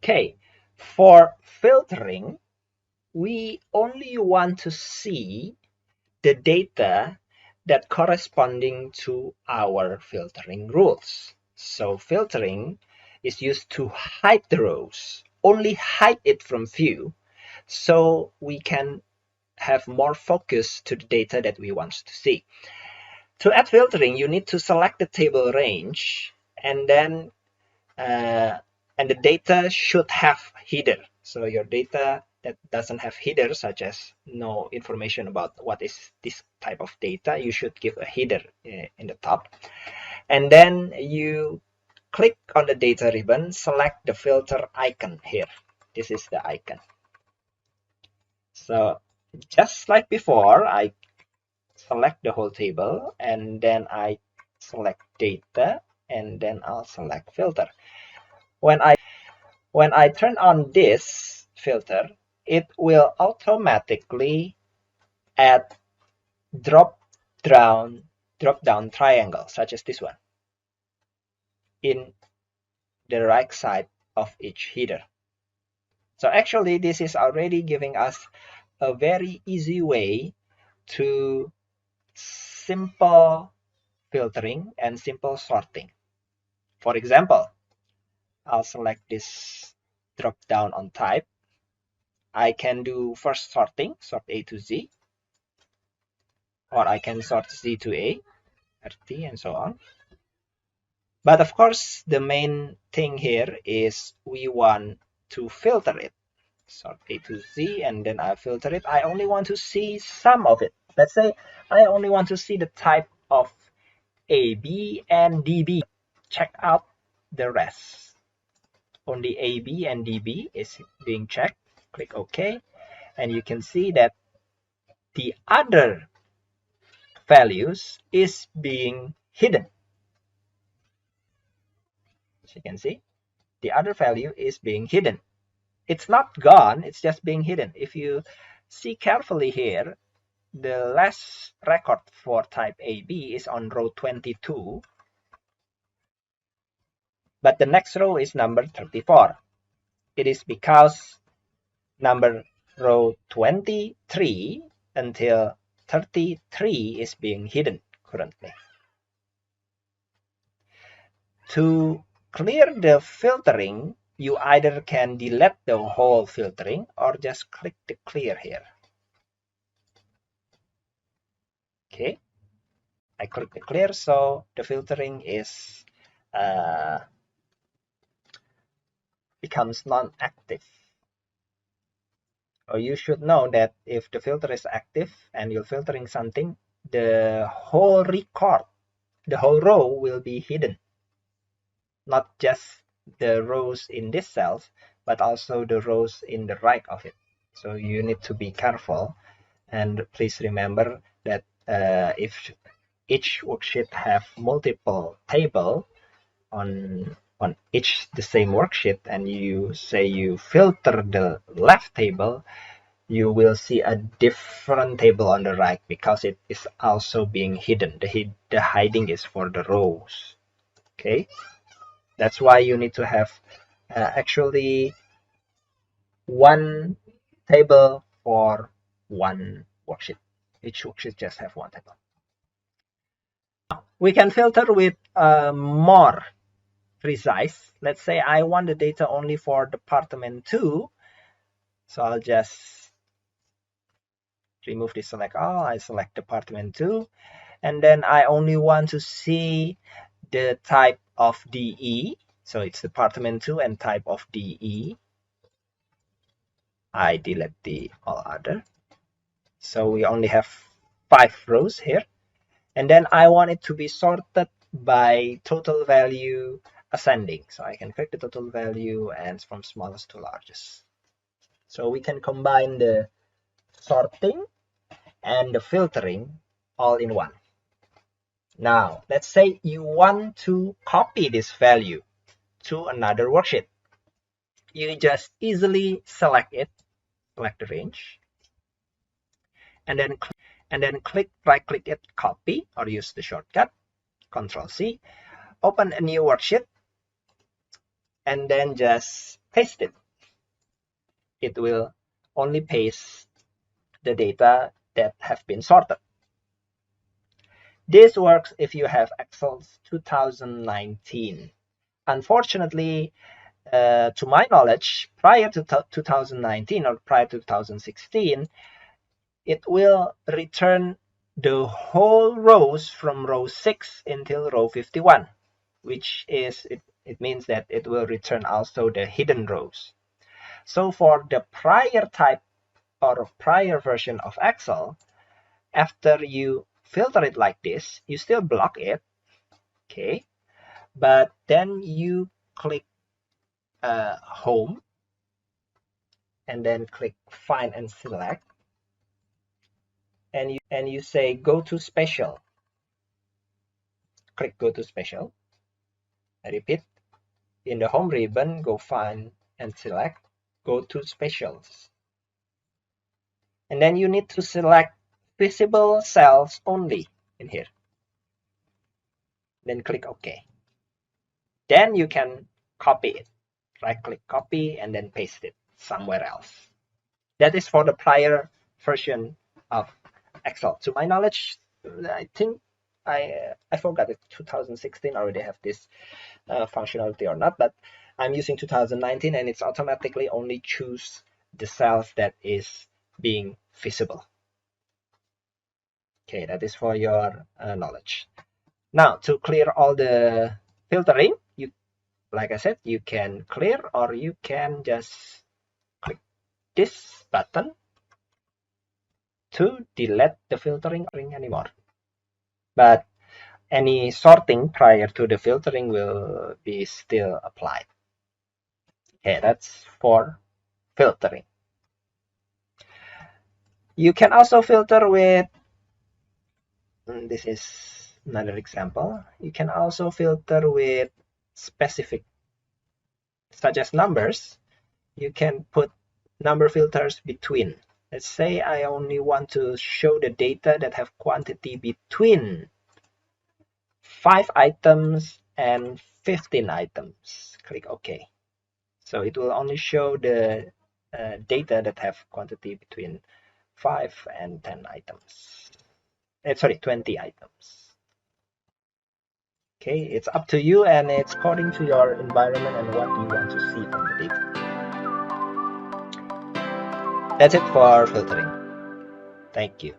Okay, for filtering, we only want to see the data that corresponding to our filtering rules. So filtering is used to hide the rows, only hide it from view, so we can have more focus to the data that we want to see. To add filtering, you need to select the table range, and then and the data should have header. So your data that doesn't have header, such as no information about what is this type of data, you should give a header in the top. And then you click on the data ribbon, select the filter icon here. This is the icon. So just like before, I select the whole table, and then I select data, and then I'll select filter. When I turn on this filter, it will automatically add drop down triangle, such as this one, in the right side of each header. So actually, this is already giving us a very easy way to simple filtering and simple sorting. For example, I'll select this drop down on type. I can do first sorting, sort A to Z, or I can sort Z to A, RT, and so on. But of course, the main thing here is we want to filter it. Sort A to Z, and then I filter it. I only want to see some of it. Let's say I only want to see the type of AB and DB. Check out the rest. Only AB and DB is being checked. Click OK, and you can see that the other values is being hidden. As you can see, the other value is being hidden. It's not gone, it's just being hidden. If you see carefully here, the last record for type AB is on row 22, but the next row is number 34. It is because number row 23 until 33 is being hidden currently. To clear the filtering, you either can delete the whole filtering or just click the clear here. Okay, I click the clear, so the filtering is becomes non-active. Or you should know that if the filter is active and you're filtering something, the whole record, the whole row will be hidden. Not just the rows in this cells, but also the rows in the right of it. So you need to be careful, and please remember that if each worksheet have multiple table on each the same worksheet, and you say you filter the left table, you will see a different table on the right because it is also being hidden. The hiding is for the rows. Okay, that's why you need to have actually one table for one worksheet. Each worksheet just have one table. We can filter with more precise. Let's say I want the data only for department 2. So I'll just remove this select all. I select department 2. And then I only want to see the type of DE. So it's department 2 and type of DE. I delete the all other. So we only have 5 rows here. And then I want it to be sorted by total value ascending. So I can click the total value and from smallest to largest. So we can combine the sorting and the filtering all in one. Now, let's say you want to copy this value to another worksheet. You just easily select it, select the range, and then right click it, copy, or use the shortcut, Control C, open a new worksheet, and then just paste it. It will only paste the data that have been sorted. This works if you have Excel 2019. Unfortunately, to my knowledge, prior to 2019 or prior to 2016, it will return the whole rows from row 6 until row 51, which is, it means that it will return also the hidden rows. So for the prior type or prior version of Excel, after you filter it like this, you still block it, okay, but then you click home and then click find and select, and you say go to special. Click go to special. I repeat, in the home ribbon, go find and select, go to specials. And then you need to select visible cells only in here. Then click OK. Then you can copy it. Right click copy and then paste it somewhere else. That is for the prior version of Excel. To my knowledge, I think I forgot if 2016 already have this functionality or not, but I'm using 2019 and it's automatically only choose the cells that is being visible. Okay, that is for your knowledge. Now, to clear all the filtering, you, like I said, you can clear or you can just click this button to delete the filtering anymore. But any sorting prior to the filtering will be still applied. Okay, that's for filtering. You can also filter with, this is another example, you can also filter with specific, such as numbers. You can put number filters between. Let's say I only want to show the data that have quantity between 5 items and 15 items. Click OK. So it will only show the data that have quantity between 5 and 10 items. Sorry, 20 items. Okay, it's up to you and it's according to your environment and what you want to see from the data. That's it for filtering. Thank you.